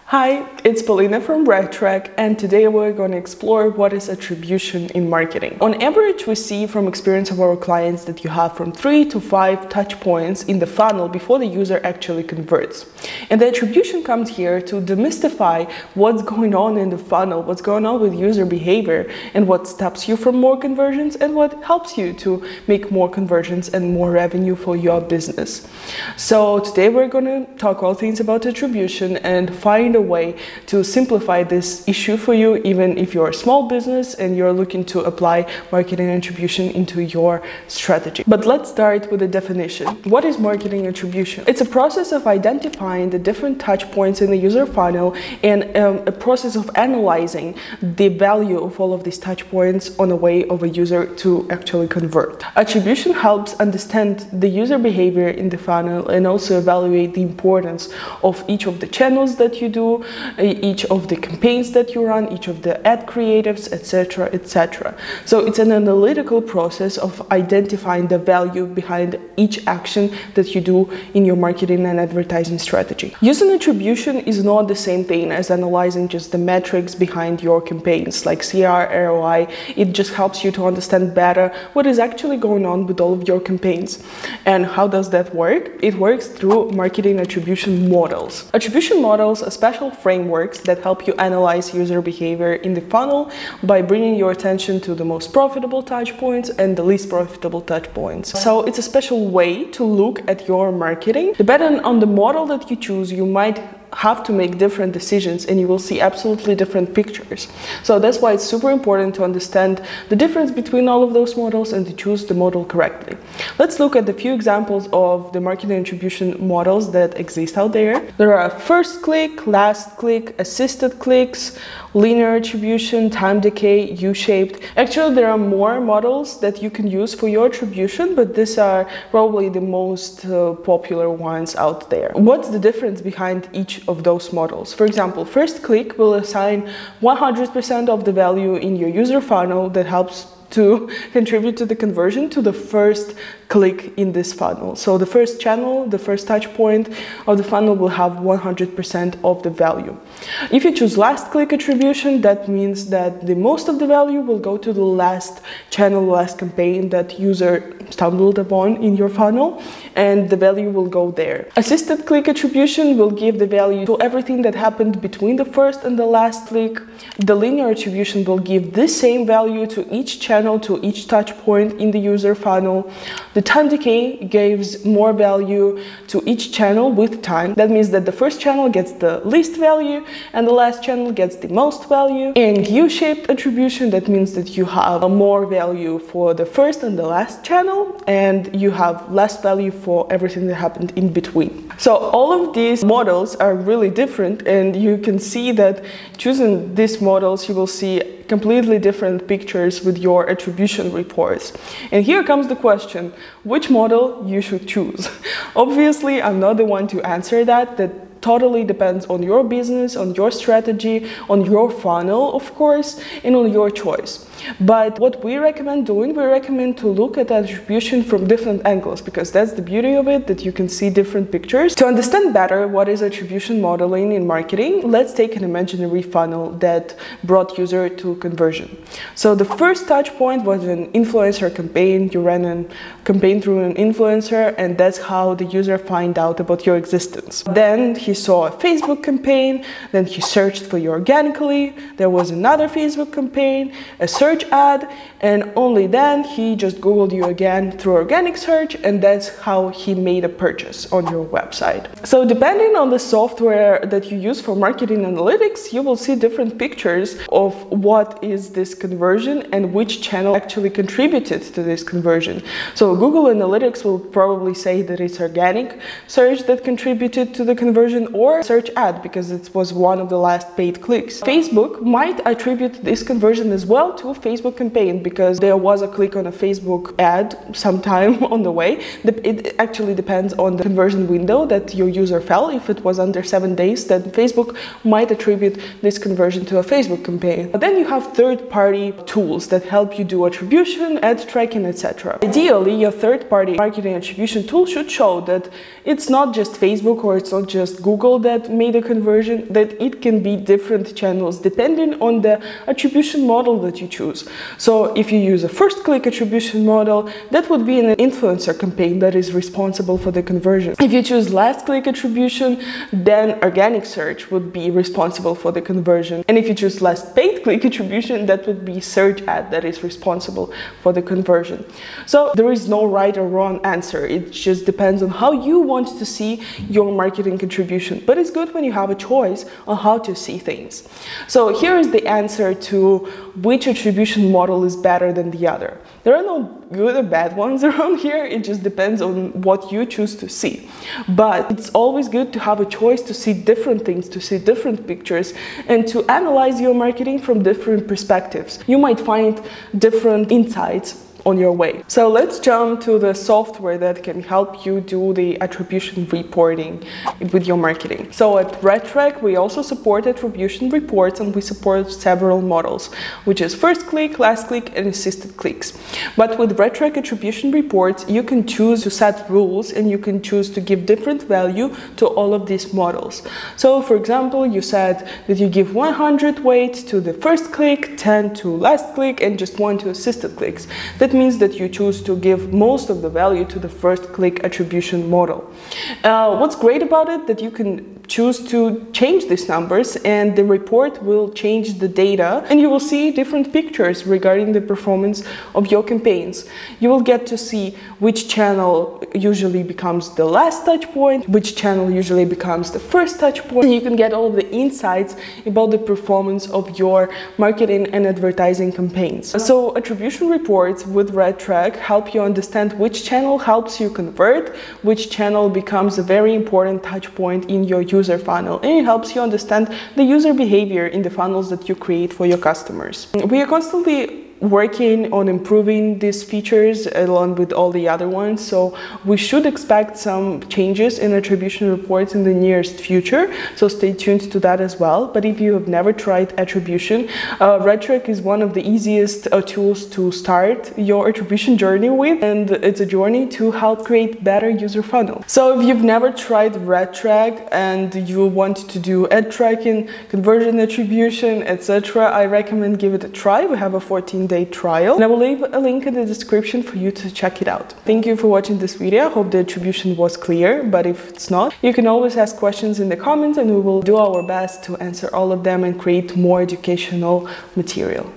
Hi, it's Polina from RedTrack, and today we're going to explore what is attribution in marketing. On average, we see from experience of our clients that you have from 3 to 5 touch points in the funnel before the user actually converts. And the attribution comes here to demystify what's going on in the funnel, what's going on with user behavior, and what stops you from more conversions and what helps you to make more conversions and more revenue for your business. So today we're going to talk all things about attribution and find a way to simplify this issue for you, even if you're a small business and you're looking to apply marketing attribution into your strategy. But let's start with a definition. What is marketing attribution? It's a process of identifying the different touch points in the user funnel and a process of analyzing the value of all of these touch points on a way of a user to actually convert. Attribution helps understand the user behavior in the funnel and also evaluate the importance of each of the channels that you do, each of the campaigns that you run, each of the ad creatives, etc., etc. So it's an analytical process of identifying the value behind each action that you do in your marketing and advertising strategy. Using attribution is not the same thing as analyzing just the metrics behind your campaigns like CR, ROI. It just helps you to understand better what is actually going on with all of your campaigns. And how does that work? It works through marketing attribution models. Attribution models are special frameworks that help you analyze user behavior in the funnel by bringing your attention to the most profitable touch points and the least profitable touch points. So it's a special way to look at your marketing. Depending on the model that you choose, you might have to make different decisions and you will see absolutely different pictures. So that's why it's super important to understand the difference between all of those models and to choose the model correctly. Let's look at a few examples of the marketing attribution models that exist out there. There are first click, last click, assisted clicks, linear attribution, time decay, U-shaped. Actually, there are more models that you can use for your attribution, but these are probably the most popular ones out there. What's the difference behind each of those models? For example, first click will assign 100% of the value in your user funnel that helps to contribute to the conversion to the first click in this funnel. So the first channel, the first touch point of the funnel will have 100% of the value. If you choose last click attribution, that means that the most of the value will go to the last channel, last campaign that user stumbled upon in your funnel, and the value will go there. Assisted click attribution will give the value to everything that happened between the first and the last click. The linear attribution will give the same value to each channel, to each touch point in the user funnel. The time decay gives more value to each channel with time. That means that the first channel gets the least value and the last channel gets the most value. And U-shaped attribution, that means that you have more value for the first and the last channel and you have less value for everything that happened in between. So all of these models are really different, and you can see that choosing these models you will see completely different pictures with your attribution reports. And here comes the question, which model you should choose? Obviously, I'm not the one to answer that. That totally depends on your business, on your strategy, on your funnel, of course, and on your choice. But what we recommend doing, we recommend to look at attribution from different angles, because that's the beauty of it, that you can see different pictures. To understand better what is attribution modeling in marketing, let's take an imaginary funnel that brought user to conversion. So the first touch point was an influencer campaign. You ran a campaign through an influencer, and that's how the user find out about your existence. Then he saw a Facebook campaign, then he searched for you organically, there was another Facebook campaign, a search ad, and only then he just Googled you again through organic search, and that's how he made a purchase on your website. So depending on the software that you use for marketing analytics, you will see different pictures of what is this conversion and which channel actually contributed to this conversion. So Google Analytics will probably say that it's organic search that contributed to the conversion, or search ad because it was one of the last paid clicks. Facebook might attribute this conversion as well to a Facebook campaign because there was a click on a Facebook ad sometime on the way. It actually depends on the conversion window that your user fell. If it was under 7 days, then Facebook might attribute this conversion to a Facebook campaign. But then you have third-party tools that help you do attribution, ad tracking, etc. Ideally, your third-party marketing attribution tool should show that it's not just Facebook or it's not just Google Google that made a conversion, that it can be different channels depending on the attribution model that you choose. So if you use a first click attribution model, that would be an influencer campaign that is responsible for the conversion. If you choose last click attribution, then organic search would be responsible for the conversion. And if you choose last paid click attribution, that would be search ad that is responsible for the conversion. So there is no right or wrong answer. It just depends on how you want to see your marketing contribution. But it's good when you have a choice on how to see things. So here is the answer to which attribution model is better than the other. There are no good or bad ones around here. It just depends on what you choose to see. But it's always good to have a choice to see different things, to see different pictures, and to analyze your marketing from different perspectives. You might find different insights on your way. So let's jump to the software that can help you do the attribution reporting with your marketing. So at RedTrack, we also support attribution reports, and we support several models, which is first click, last click, and assisted clicks. But with RedTrack attribution reports, you can choose to set rules, and you can choose to give different value to all of these models. So for example, you said that you give 100 weight to the first click, 10 to last click, and just 1 to assisted clicks. That means that you choose to give most of the value to the first click attribution model. What's great about it, that you can choose to change these numbers, and the report will change the data, and you will see different pictures regarding the performance of your campaigns. You will get to see which channel usually becomes the last touch point, which channel usually becomes the first touch point, and you can get all of the insights about the performance of your marketing and advertising campaigns. So attribution reports with RedTrack help you understand which channel helps you convert, which channel becomes a very important touch point in your user funnel, and it helps you understand the user behavior in the funnels that you create for your customers. We are constantly working on improving these features along with all the other ones, so we should expect some changes in attribution reports in the nearest future, so stay tuned to that as well. But if you have never tried attribution, RedTrack is one of the easiest tools to start your attribution journey with, and it's a journey to help create better user funnel. So if you've never tried RedTrack and you want to do ad tracking, conversion attribution, etc., I recommend give it a try. We have a 14-day trial, and I will leave a link in the description for you to check it out. Thank you for watching this video. I hope the attribution was clear, but if it's not, you can always ask questions in the comments, and we will do our best to answer all of them and create more educational material.